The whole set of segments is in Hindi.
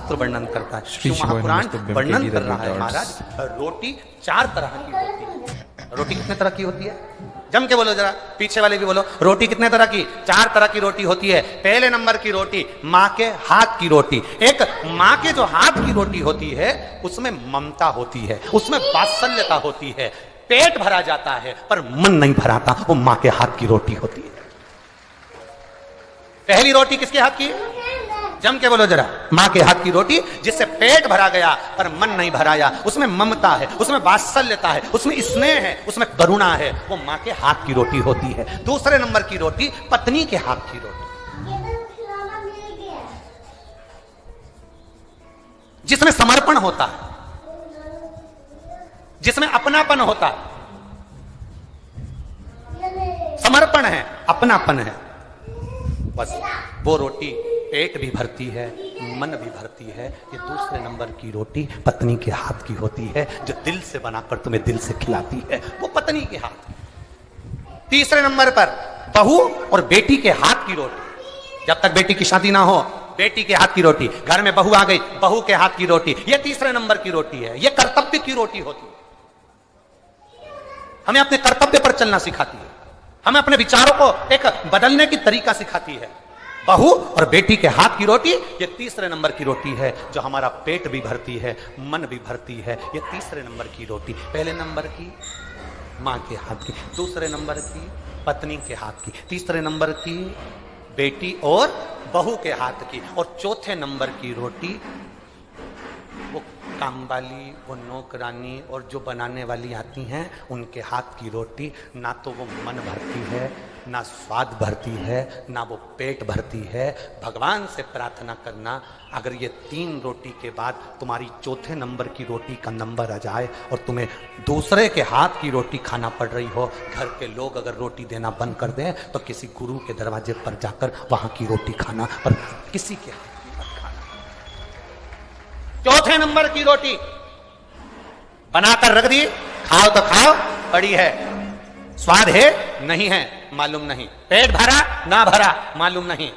शास्त्र वर्णन करता है, शिव महापुराण वर्णन कर रहा है। महाराज रोटी 4 तरह की होती है। रोटी कितने तरह की होती है? जम के बोलो जरा, पीछे वाले भी बोलो, रोटी कितने तरह की? 4 तरह की रोटी होती है। पहले नंबर की रोटी माँ के हाथ की रोटी। एक माँ के जो हाथ की रोटी होती है उसमें ममता होती है, उसमें वात्सल्यता होती है, पेट भरा जाता है पर मन नहीं भराता, वो माँ के हाथ की रोटी होती है। पहली रोटी किसके हाथ की? जम के बोलो जरा, माँ के हाथ की रोटी, जिससे पेट भरा गया पर मन नहीं भराया, उसमें ममता है, उसमें वात्सल्यता है, उसमें स्नेह है, उसमें करुणा है, वो माँ के हाथ की रोटी होती है। दूसरे नंबर की रोटी पत्नी के हाथ की रोटी, जिसमें समर्पण होता है, जिसमें अपनापन होता है, समर्पण है, अपनापन है, बस वो रोटी पेट भी भरती है, मन भी भरती है। ये दूसरे नंबर की रोटी पत्नी के हाथ की होती है, जो दिल से बनाकर तुम्हें दिल से खिलाती है, वो पत्नी के हाथ। तीसरे नंबर पर बहू और बेटी के हाथ की रोटी। जब तक बेटी की शादी ना हो, बेटी के हाथ की रोटी, घर में बहू आ गई, बहू के हाथ की रोटी, ये तीसरे नंबर की रोटी है। ये कर्तव्य की रोटी होती है, हमें अपने कर्तव्य पर चलना सिखाती है, हमें अपने विचारों को एक बदलने की तरीका सिखाती है। बहू और बेटी के हाथ की रोटी, ये तीसरे नंबर की रोटी है, जो हमारा पेट भी भरती है, मन भी भरती है। ये तीसरे नंबर की रोटी। पहले नंबर की माँ के हाथ की, दूसरे नंबर की पत्नी के हाथ की, तीसरे नंबर की बेटी और बहू के हाथ की, और चौथे नंबर की रोटी वो काम वाली, वो नौकरानी और जो बनाने वाली आती हैं उनके हाथ की रोटी। ना तो वो मन भरती है, ना स्वाद भरती है, ना वो पेट भरती है। भगवान से प्रार्थना करना, अगर ये 3 रोटी के बाद तुम्हारी चौथे नंबर की रोटी का नंबर आ जाए और तुम्हें दूसरे के हाथ की रोटी खाना पड़ रही हो, घर के लोग अगर रोटी देना बंद कर दें तो किसी गुरु के दरवाजे पर जाकर वहां की रोटी खाना, पर किसी के हाथ की मत खाना। चौथे नंबर की रोटी बनाकर रख दी, खाओ तो खाओ, पड़ी है, स्वाद है नहीं है मालूम नहीं, पेट भरा ना भरा मालूम नहीं।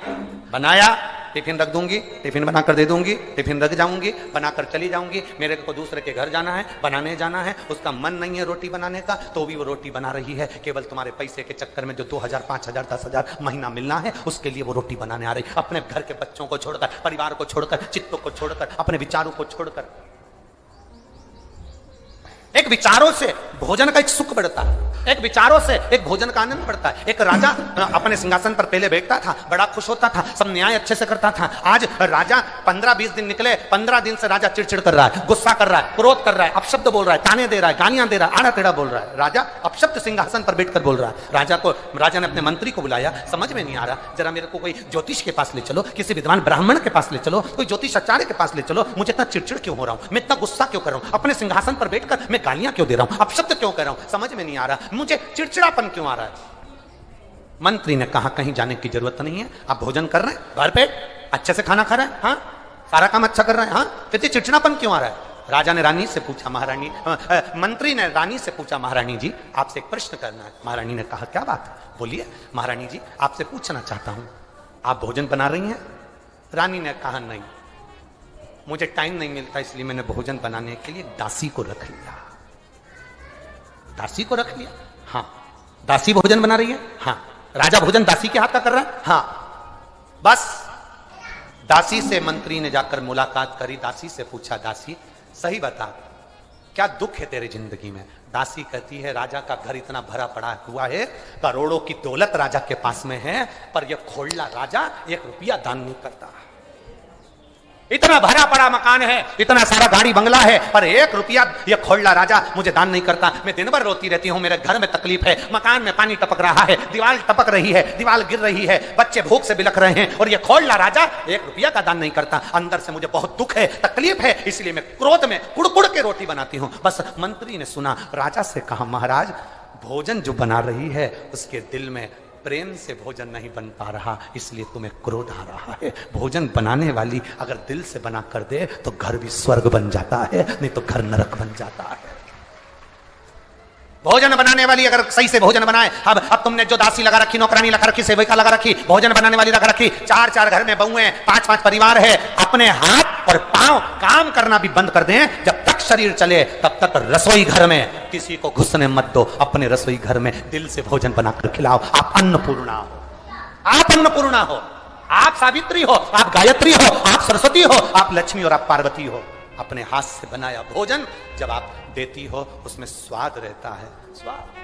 बनाया, टिफिन रख दूंगी, टिफिन बनाकर दे दूंगी, टिफिन रख जाऊंगी, बनाकर चली जाऊंगी। मेरे को दूसरे के घर जाना है, बनाने जाना है, उसका मन नहीं है रोटी बनाने का, तो भी वो रोटी बना रही है। केवल तुम्हारे पैसे के चक्कर में जो 2000, 5000, 10,000 महीना मिलना है, उसके लिए वो रोटी बनाने आ रही। अपने घर के बच्चों को छोड़कर, परिवार को छोड़कर, चित्तों को छोड़कर, अपने विचारों को छोड़कर। एक विचारों से भोजन का एक सुख बढ़ता है, एक विचारों से एक भोजन का आनंद बढ़ता है। एक राजा अपने सिंहासन पर पहले बैठता था, बड़ा खुश होता था, सब न्याय अच्छे से करता था। आज राजा 15-20 दिन निकले, 15 दिन से राजा चिड़चिड़ कर रहा है, गुस्सा कर रहा है, क्रोध कर रहा है, अपशब्द बोल रहा है, ताने दे रहा है, गालियां दे रहा है, आड़ा टेढ़ा बोल रहा है। राजा अपशब्द सिंहासन पर बैठकर बोल रहा है। राजा ने अपने मंत्री को बुलाया, समझ में नहीं आ रहा, जरा मेरे को कोई ज्योतिष के पास ले चलो, किसी विद्वान ब्राह्मण के पास ले चलो, कोई ज्योतिष आचार्य के पास ले चलो। मुझे इतना चिड़चिड़ क्यों हो रहा हूं, मैं इतना गुस्सा क्यों कर रहा हूं, अपने सिंहासन पर बैठकर मैं गालियां क्यों दे रहा हूं, अपशब्द क्यों कर रहा हूं, समझ में नहीं आ रहा, मुझे चिड़चिड़ापन क्यों आ रहा है। मंत्री ने कहा कहीं जाने की जरूरत नहीं है, आप भोजन कर रहे हैं, घर पे अच्छे से खाना खा रहे हैं, हाँ, सारा काम अच्छा कर रहे हैं, हाँ, फिर चिड़चिड़ापन क्यों आ रहा है। राजा ने रानी से पूछा, मंत्री ने रानी से पूछा, महारानी जी आपसे एक प्रश्न करना है। महारानी ने कहा क्या बात है, बोलिए। महारानी जी आपसे पूछना चाहता हूं, आप भोजन बना रही हैं। रानी ने कहा नहीं, मुझे टाइम नहीं मिलता, इसलिए मैंने भोजन बनाने के लिए दासी को रख लिया। दासी को रख लिया? हाँ। दासी भोजन बना रही है? हाँ। राजा भोजन दासी के हाथ का कर रहा है? हाँ। बस दासी से मंत्री ने जाकर मुलाकात करी, दासी से पूछा, दासी सही बता, क्या दुख है तेरी जिंदगी में। दासी कहती है, राजा का घर इतना भरा पड़ा हुआ है, करोड़ों की दौलत राजा के पास में है, पर यह खोड़ला राजा 1 रुपया दान नहीं करता। इतना भरा पड़ा मकान है, इतना सारा गाड़ी बंगला है, पर 1 रुपया ये खोड़ला राजा मुझे दान नहीं करता। मैं दिन भर रोती रहती हूँ, मेरे घर में तकलीफ है, मकान में पानी टपक रहा है, दीवार टपक रही है, दीवार गिर रही है, बच्चे भूख से बिलख रहे हैं, और ये खोड़ला राजा 1 रुपया का दान नहीं करता। अंदर से मुझे बहुत दुख है, तकलीफ है, इसलिए मैं क्रोध में कुड़कुड़ के रोटी बनाती हूँ। बस मंत्री ने सुना, राजा से कहा, महाराज भोजन जो बना रही है उसके दिल में प्रेम से भोजन नहीं बन पा रहा, इसलिए तुम्हें क्रोध आ रहा है। भोजन बनाने वाली अगर दिल से बना कर दे तो घर भी स्वर्ग बन जाता है, नहीं तो घर नरक बन जाता है। भोजन बनाने वाली अगर सही से भोजन बनाए, अब तुमने जो दासी लगा रखी, नौकरानी लगा रखी, सेविका लगा रखी, भोजन बनाने वाली लगा रखी, 4-4 घर में बहुएं, 5-5 परिवार है, अपने हाथ और पांव काम करना भी बंद कर दें, जब तक शरीर चले तब तक रसोई घर में किसी को घुसने मत दो। अपने रसोई घर में दिल से भोजन बनाकर खिलाओ। आप अन्नपूर्णा हो, आप अन्नपूर्णा हो, आप सावित्री हो, आप गायत्री हो, आप सरस्वती हो, आप लक्ष्मी और आप पार्वती हो। अपने हाथ से बनाया भोजन जब आप देती हो उसमें स्वाद रहता है। स्वाद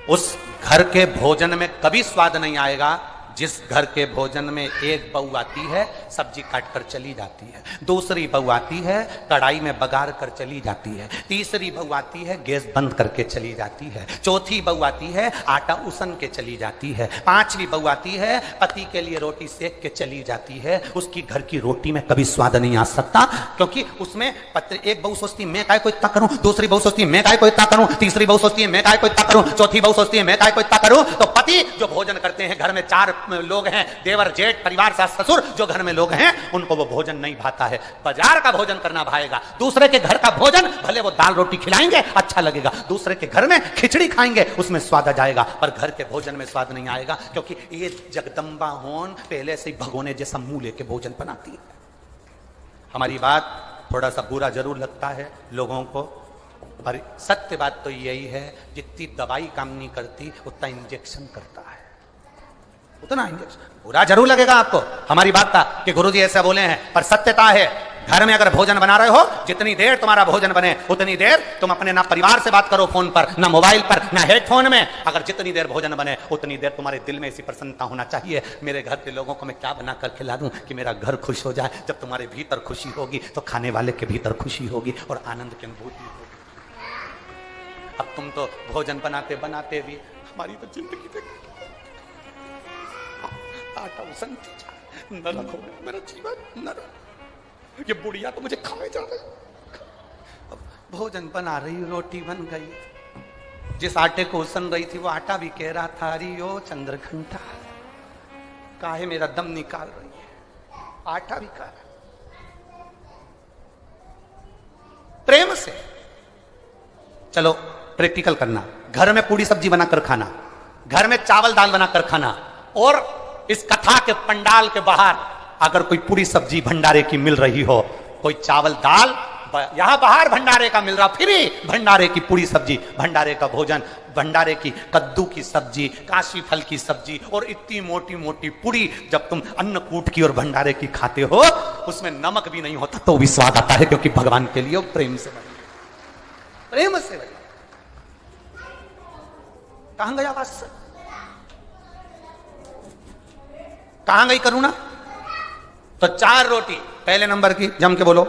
उस घर के भोजन में कभी स्वाद नहीं आएगा जिस घर के भोजन में एक बहू आती है, सब्जी काट कर चली जाती है, दूसरी बहू आती है, कढ़ाई में बगार कर चली जाती है, तीसरी बहू आती है, गैस बंद करके चली जाती है, चौथी बहू आती है, आटा उसन के चली जाती है, पांचवी बहू आती है, पति के लिए रोटी सेक के चली जाती है। उसकी घर की रोटी में कभी स्वाद नहीं आ सकता, क्योंकि उसमें एक बहू सोचती मैं काय को इतना करूं, दूसरी बहू सोचती मैं काय को इतना करूं, तीसरी बहू सोचती है मैं काय को इतना करूं, चौथी बहू सोचती है मैं काय को इतना करूं। तो पति जो भोजन करते हैं, घर में 4 लोग हैं, देवर जेठ परिवार सास ससुर, जो घर में लोग हैं उनको वो भोजन नहीं भाता है। बाजार का भोजन करना भाएगा, दूसरे के घर का भोजन भले वो दाल रोटी खिलाएंगे अच्छा लगेगा, दूसरे के घर में खिचड़ी खाएंगे उसमें स्वाद आ जाएगा, पर घर के भोजन में स्वाद नहीं आएगा, क्योंकि ये जगदम्बा होन पहले से ही भगोने जैसा मुंह लेके भोजन बनाती है। हमारी बात थोड़ा सा बुरा जरूर लगता है लोगों को, पर सत्य बात तो यही है, जितनी दवाई काम नहीं करती उतना इंजेक्शन करता है, उतना इंजेक्शन। बुरा जरूर लगेगा आपको हमारी बात का कि गुरुजी ऐसा बोले हैं, पर सत्यता है। घर में अगर भोजन बना रहे हो, जितनी देर तुम्हारा भोजन बने उतनी देर तुम अपने ना परिवार से बात करो फोन पर, ना मोबाइल पर, ना हेडफोन में। अगर जितनी देर भोजन बने उतनी देर तुम्हारे दिल में ऐसी प्रसन्नता होना चाहिए, मेरे घर के लोगों को मैं क्या बना कर खिला दूं कि मेरा घर खुश हो जाए। जब तुम्हारे भीतर खुशी होगी तो खाने वाले के भीतर खुशी होगी और आनंद की अनुभूति होगी। अब तुम तो भोजन बनाते बनाते भी हमारी तो जिंदगी देखो, आटा उसनती जाए, नरक हो गया मेरा जीवन, नरक। ये बुढ़िया तो मुझे खाए जा रहे। अब भोजन बना रही, रोटी बन गई, जिस आटे को उसन रही थी वो आटा भी कह रहा था अरे ओ चंद्रघंटा काहे मेरा दम निकाल रही है, आटा भी कह रहा। प्रेम से चलो प्रैक्टिकल करना, घर में पूरी सब्जी बनाकर खाना, घर में चावल दाल बनाकर खाना, और इस कथा के पंडाल के बाहर अगर कोई पूरी सब्जी भंडारे की मिल रही हो, कोई चावल दाल यहां बाहर भंडारे का मिल रहा, फिर भंडारे की पूरी सब्जी, भंडारे का भोजन, भंडारे की कद्दू की सब्जी, काशी फल की सब्जी और इतनी मोटी मोटी पूरी, जब तुम अन्नकूट की और भंडारे की खाते हो उसमें नमक भी नहीं होता तो भी स्वाद आता है, क्योंकि भगवान के लिए प्रेम से बने, प्रेम से बने। कहां गया बात, कहां गई करुणा? तो 4 रोटी पहले नंबर की, जम के बोलो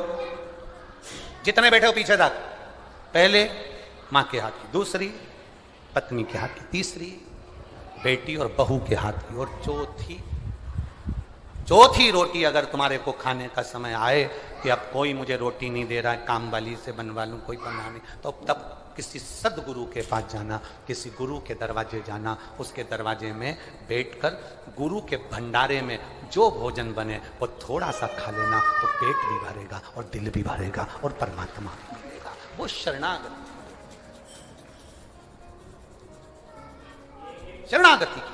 जितने बैठे हो पीछे तक, पहले मां के हाथ की, दूसरी पत्नी के हाथ की, तीसरी बेटी और बहू के हाथ की, और चौथी रोटी अगर तुम्हारे को खाने का समय आए कि अब कोई मुझे रोटी नहीं दे रहा है, काम वाली से बनवा लूं, कोई बना नहीं, तो तब किसी सदगुरु के पास जाना, किसी गुरु के दरवाजे जाना, उसके दरवाजे में बैठकर गुरु के भंडारे में जो भोजन बने वो थोड़ा सा खा लेना, तो पेट भी भरेगा और दिल भी भरेगा और परमात्मा भी मिलेगा। वो शरणागति, शरणागति की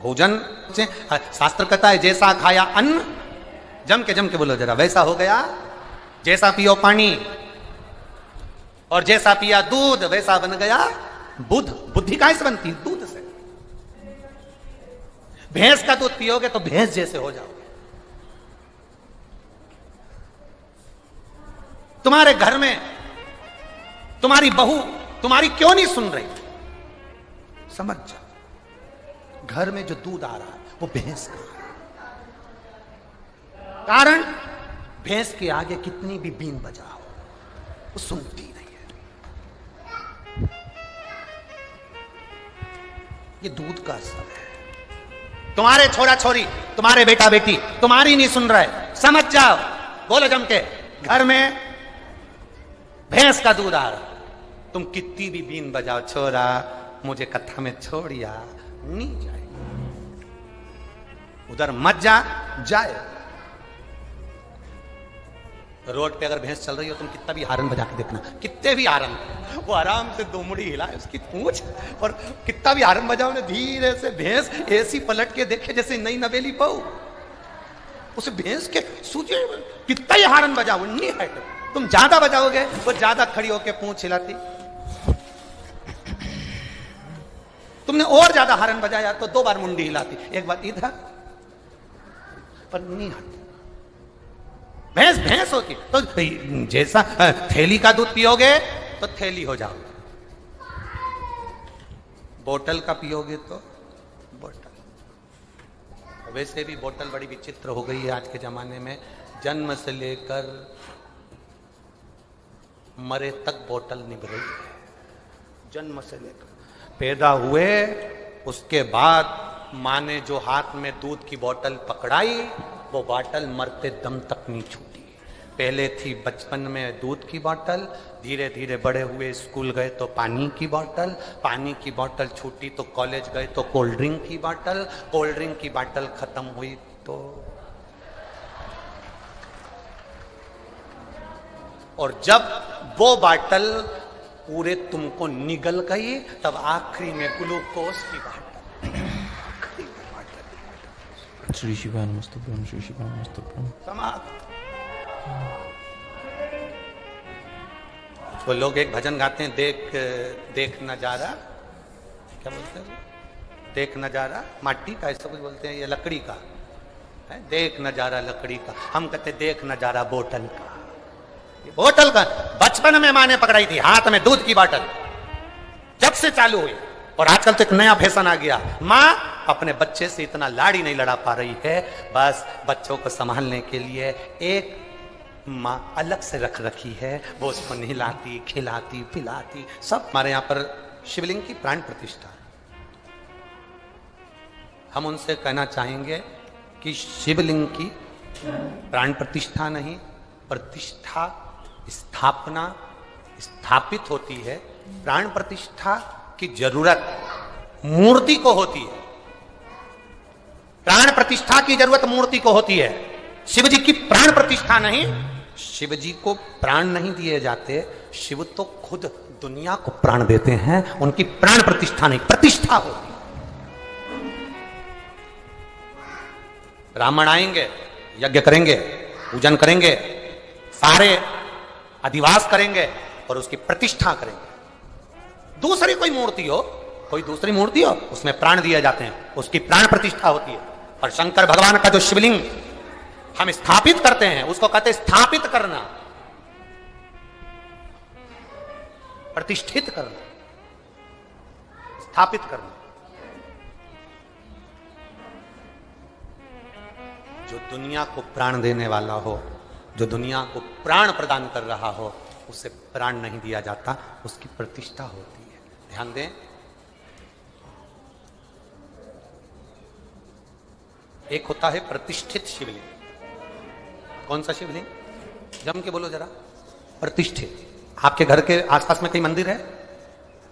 भोजन से शास्त्र कहता है जैसा खाया अन्न, जम के बोलो जरा, वैसा हो गया, जैसा पियो पानी और जैसा पिया दूध वैसा बन गया बुद्ध। बुद्धि कहां से बनती है? दूध से। भैंस का दूध पियोगे तो भैंस जैसे हो जाओगे। तुम्हारे घर में तुम्हारी बहू तुम्हारी क्यों नहीं सुन रही, समझ जाओ, घर में जो दूध आ रहा है वो भैंस का है। कारण भैंस के आगे कितनी भी बीन बजाओ वो सुनती नहीं है। ये दूध का असर है। तुम्हारे छोरा छोरी, तुम्हारे बेटा बेटी तुम्हारी नहीं सुन रहे, समझ जाओ, बोलो जम के, घर में भैंस का दूध आ रहा, तुम कितनी भी बीन बजाओ, छोरा मुझे कथा में छोड़िया, नहीं जाए, उधर मत जा, जाए। रोड पे अगर भैंस चल रही हो, तुम कितना भी हारन बजा के देखना, कितने भी हारन, वो आराम से दो मुड़ी हिलाए उसकी पूंछ, और कितना भी हारन बजाओ ना, धीरे से भैंस ऐसी पलट के देखे जैसे नई नवेली बहू। उस भैंस के सूझे कितना ही हारन बजाओ नहीं है, तुम ज्यादा बजाओगे वो ज्यादा खड़ी होके पूंछ हिलाती, तुमने और ज्यादा हारन बजाया तो 2 बार मुंडी हिलाती, एक बार इधर, पर नहीं हटती। भैंस भैंस होती तो जैसा थैली का दूध पियोगे तो थैली हो जाओगे, बोतल का पियोगे तो बोतल। वैसे भी बोतल बड़ी विचित्र हो गई है आज के जमाने में, जन्म से लेकर मरे तक बोतल निभ रही है। जन्म से लेकर पैदा हुए उसके बाद माँ ने जो हाथ में दूध की बोतल पकड़ाई, वो बोतल मरते दम तक नहीं छूटी। पहले थी बचपन में दूध की बोतल, धीरे धीरे बड़े हुए स्कूल गए तो पानी की बोतल, पानी की बोतल छूटी तो कॉलेज गए तो कोल्ड ड्रिंक की बोतल, कोल्ड ड्रिंक की बोतल खत्म हुई तो, और जब वो बोतल पूरे तुमको निगल गई तब आखिरी में ग्लूकोज की बोतल। श्री शिवाय नमस्तुभ्यं, श्री शिवाय नमस्तुभ्यं। समाप्त। वो लोग एक भजन गाते हैं, देख नजारा, क्या बोलते हैं, देख नजारा माटी का, ऐसा कुछ बोलते हैं, ये लकड़ी का है, देख नजारा लकड़ी का, हम कहते देख नजारा बोतल का। बोतल का बचपन में माँ ने पकड़ाई थी हाथ में दूध की बोतल, जब से चालू हुई, और आजकल तो एक नया फैशन आ गया, माँ अपने बच्चे से इतना लाड़ी नहीं लड़ा पा रही है, बस बच्चों को संभालने के लिए एक माँ अलग से रख रखी है, वो उसको नहलाती खिलाती पिलाती सब। हमारे यहाँ पर शिवलिंग की प्राण प्रतिष्ठा, हम उनसे कहना चाहेंगे कि शिवलिंग की प्राण प्रतिष्ठा नहीं, प्रतिष्ठा स्थापना स्थापित होती है। प्राण प्रतिष्ठा की जरूरत मूर्ति को होती है, प्राण प्रतिष्ठा की जरूरत मूर्ति को होती है, शिव जी की प्राण प्रतिष्ठा नहीं। शिव जी को प्राण नहीं दिए जाते, शिव तो खुद दुनिया को प्राण देते हैं, उनकी प्राण प्रतिष्ठा नहीं, प्रतिष्ठा होती है। ब्राह्मण आएंगे, यज्ञ करेंगे, पूजन करेंगे, सारे अधिवास करेंगे और उसकी प्रतिष्ठा करेंगे। दूसरी कोई मूर्ति हो, कोई दूसरी मूर्ति हो, उसमें प्राण दिए जाते हैं, उसकी प्राण प्रतिष्ठा होती है। और शंकर भगवान का जो शिवलिंग हम स्थापित करते हैं उसको कहते हैं स्थापित करना, प्रतिष्ठित करना, स्थापित करना। जो दुनिया को प्राण देने वाला हो, जो दुनिया को प्राण प्रदान कर रहा हो, उसे प्राण नहीं दिया जाता, उसकी प्रतिष्ठा होती है। ध्यान दें, एक होता है प्रतिष्ठित शिवलिंग। कौन सा शिवलिंग? जम के बोलो जरा। प्रतिष्ठित। आपके घर के आसपास में कहीं मंदिर है?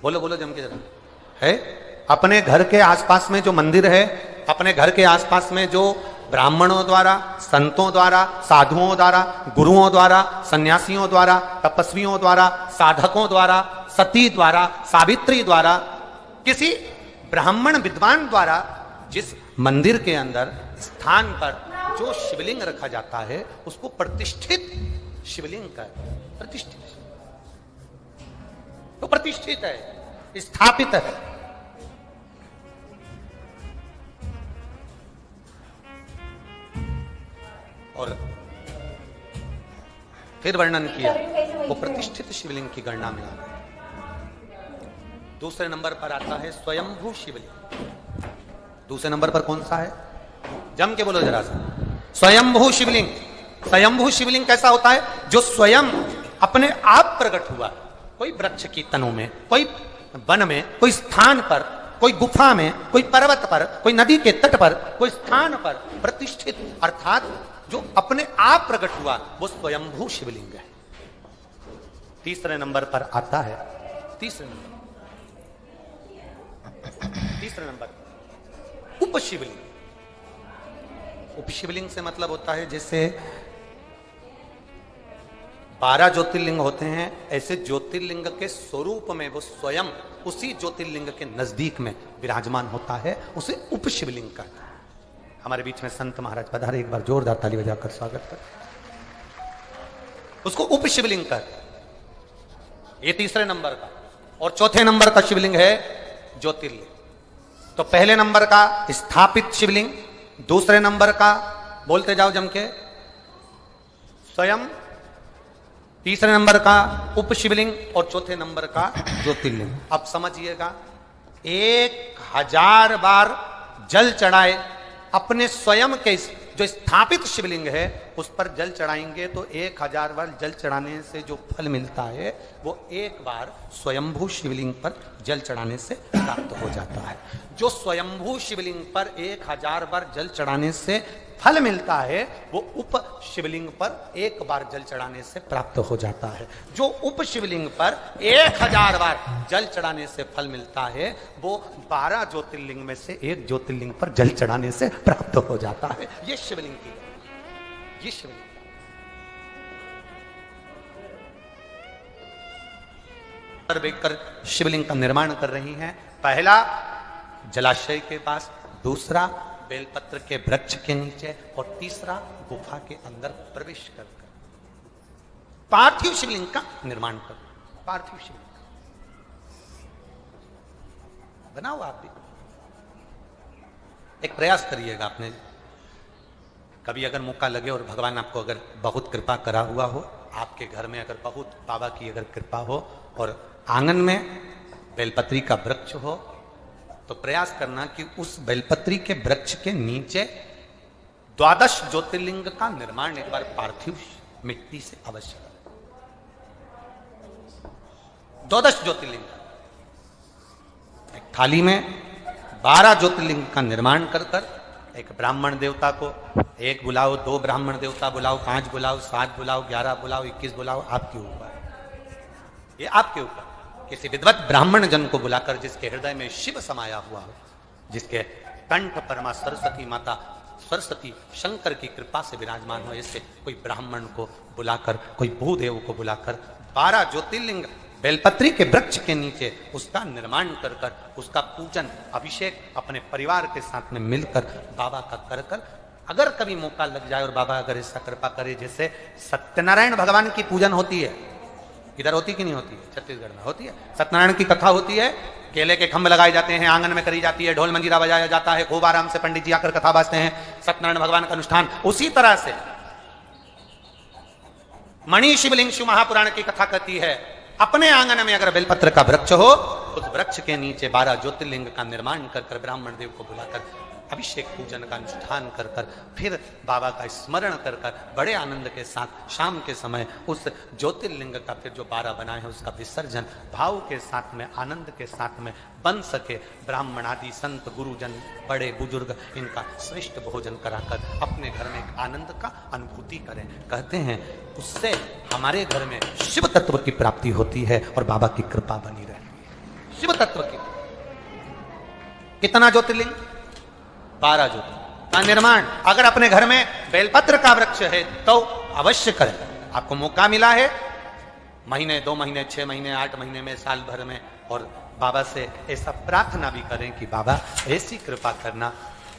बोलो बोलो जम के जरा। है? अपने घर के आसपास में जो मंदिर है, अपने घर के आसपास में जो ब्राह्मणों द्वारा, संतों द्वारा, साधुओं द्वारा, गुरुओं द्वारा, सन्यासियों द्वारा, तपस्वियों द्वारा, साधकों द्वारा, सती द्वारा, सावित्री द्वारा, किसी ब्राह्मण विद्वान द्वारा जिस मंदिर के अंदर स्थान पर जो शिवलिंग रखा जाता है उसको प्रतिष्ठित शिवलिंग का, प्रतिष्ठित, तो प्रतिष्ठित है, स्थापित है। और फिर वर्णन किया वो प्रतिष्ठित शिवलिंग की गणना में आ गए। दूसरे नंबर पर आता है स्वयंभू शिवलिंग। दूसरे नंबर पर कौन सा है? जम के बोलो जरा सा। स्वयंभू शिवलिंग। स्वयंभू शिवलिंग कैसा होता है? जो स्वयं अपने आप प्रकट हुआ, कोई वृक्ष की तनों में, कोई वन में, कोई स्थान पर, कोई गुफा में, कोई पर्वत पर, कोई नदी के तट पर, कोई स्थान पर प्रतिष्ठित, अर्थात जो अपने आप प्रकट हुआ, वो स्वयंभू शिवलिंग है। तीसरे नंबर पर आता है, तीसरे नंबर उपशिवलिंग। उपशिवलिंग से मतलब होता है जैसे 12 ज्योतिर्लिंग होते हैं, ऐसे ज्योतिर्लिंग के स्वरूप में वो स्वयं उसी ज्योतिर्लिंग के नजदीक में विराजमान होता है, उसे उप शिवलिंग कहते हैं। हमारे बीच में संत महाराज पधारे, एक बार जोरदार ताली बजाकर स्वागत कर। उसको उप शिवलिंग कहते हैं। ये तीसरे नंबर का। और चौथे नंबर का शिवलिंग है ज्योतिर्लिंग। तो पहले नंबर का स्थापित शिवलिंग, दूसरे नंबर का बोलते जाओ जम के स्वयं, तीसरे नंबर का उप शिवलिंग और चौथे नंबर का ज्योतिर्लिंग। अब समझिएगा, 1000 बार जल चढ़ाए अपने स्वयं के जो स्थापित शिवलिंग है उस पर जल चढ़ाएंगे तो 1000 बार जल चढ़ाने से जो फल मिलता है वो एक बार स्वयंभू शिवलिंग पर जल चढ़ाने से प्राप्त हो जाता है। जो स्वयंभू शिवलिंग पर 1000 बार जल चढ़ाने से फल मिलता है वो उप शिवलिंग पर एक बार जल चढ़ाने से प्राप्त हो जाता है। जो उप शिवलिंग पर 1000 बार जल चढ़ाने से फल मिलता है वो 12 ज्योतिर्लिंग में से एक ज्योतिर्लिंग पर जल चढ़ाने से प्राप्त हो जाता है। ये शिवलिंग की, ये शिवलिंग पर बैठकर शिवलिंग का निर्माण कर रही हैं। पहला जलाशय के पास, दूसरा बेलपत्र के वृक्ष के नीचे और तीसरा गुफा के अंदर प्रवेश कर पार्थिव शिवलिंग का निर्माण कर। पार्थिव शिवलिंग बनाओ, आप भी एक प्रयास करिएगा। आपने कभी अगर मौका लगे और भगवान आपको अगर बहुत कृपा करा हुआ हो, आपके घर में अगर बहुत बाबा की अगर कृपा हो और आंगन में बेलपत्री का वृक्ष हो तो प्रयास करना कि उस बेलपत्री के वृक्ष के नीचे 12 ज्योतिर्लिंग का निर्माण एक बार पार्थिव मिट्टी से अवश्य करें। 12 ज्योतिर्लिंग एक थाली में 12 ज्योतिर्लिंग का निर्माण कर कर एक ब्राह्मण देवता को, एक बुलाओ, 2 ब्राह्मण देवता बुलाओ, 5 बुलाओ, 7 बुलाओ, 11 बुलाओ, 21 बुलाओ, आपके ऊपर, ये आपके ऊपर। किसी विद्वत ब्राह्मण जन को बुलाकर जिसके हृदय में शिव समाया हुआ हो, जिसके कंठ पर मां सरस्वती माता, सरस्वती शंकर की कृपा से विराजमान हो, ऐसे कोई ब्राह्मण को बुलाकर, कोई भूदेव को बुलाकर 12 ज्योतिर्लिंग बेलपत्री के वृक्ष के नीचे उसका निर्माण कर कर उसका पूजन अभिषेक अपने परिवार के साथ में मिलकर बाबा का कर कर, अगर कभी मौका लग जाए और बाबा अगर ऐसा कृपा करे जैसे सत्यनारायण भगवान की पूजन होती है, इधर होती कि नहीं होती है, छत्तीसगढ़ में होती है, सत्यनारायण की कथा होती है, केले के खंभ लगाए जाते हैं, आंगन में करी जाती है, ढोल मंजीरा बजाया जाता है, खूब आराम से पंडित जी आकर कथा बाजते हैं, सत्यनारायण भगवान का अनुष्ठान। उसी तरह से मणि शिवलिंग शिव महापुराण की कथा कहती है, अपने आंगन में अगर बेलपत्र का वृक्ष हो, उस वृक्ष के नीचे 12 ज्योतिर्लिंग का निर्माण कर कर ब्राह्मण देव को बुलाकर अभिषेक पूजन का अनुष्ठान कर कर फिर बाबा का स्मरण कर कर बड़े आनंद के साथ शाम के समय उस ज्योतिर्लिंग का फिर जो 12 बनाए हैं उसका विसर्जन भाव के साथ में, आनंद के साथ में बन सके। ब्राह्मण आदि संत गुरुजन बड़े बुजुर्ग इनका श्रेष्ठ भोजन कराकर अपने घर में एक आनंद का अनुभूति करें। कहते हैं उससे हमारे घर में शिव तत्व की प्राप्ति होती है और बाबा की कृपा बनी रहती है। शिव तत्व की कितना ज्योतिर्लिंग? 12 ज्योतिर्लिंग का निर्माण अगर अपने घर में बेलपत्र का वृक्ष है तो अवश्य करें। आपको मौका मिला है महीने, 2 महीने, 6 महीने, 8 महीने में, साल भर में, और बाबा से ऐसा प्रार्थना भी करें कि बाबा ऐसी कृपा करना,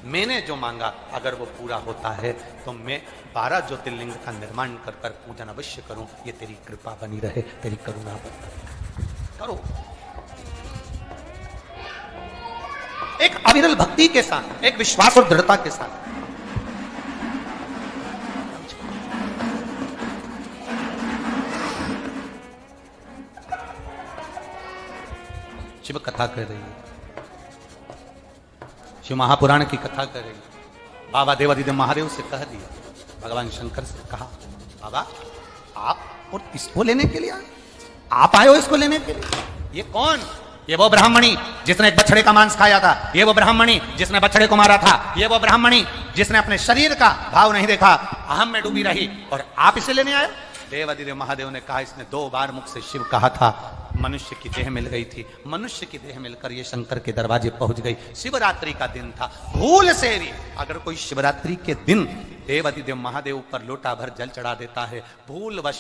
मैंने जो मांगा अगर वो पूरा होता है तो मैं 12 ज्योतिर्लिंग का निर्माण कर कर पूजन अवश्य करूं। ये तेरी कृपा बनी रहे, तेरी करुणा बनी करो। एक अविरल भक्ति के साथ, एक विश्वास और दृढ़ता के साथ शिव कथा कर रही है, शिव महापुराण की कथा कर रही है। बाबा देवादिदेव महादेव से कह दिया, भगवान शंकर से कहा, बाबा आप और इसको लेने के लिए आए, आप आए हो इसको लेने के लिए? ये कौन? ये वो ब्राह्मणी जिसने एक बछड़े का मांस खाया था, ये वो ब्राह्मणी जिसने बछड़े को मारा था, ये वो ब्राह्मणी जिसने अपने शरीर का भाव नहीं देखा, अहम में डूबी रही, और आप इसे लेने आए? देवादिदेव महादेव ने कहा, इसने 2 बार मुख से शिव कहा था, मनुष्य की देह मिल गई थी, मनुष्य की देह मिलकर ये शंकर के दरवाजे पहुंच गई। शिवरात्रि का दिन था, भूल से भी अगर कोई शिवरात्रि के दिन देवादिदेव महादेव पर लोटा भर जल चढ़ा देता है, भूल वश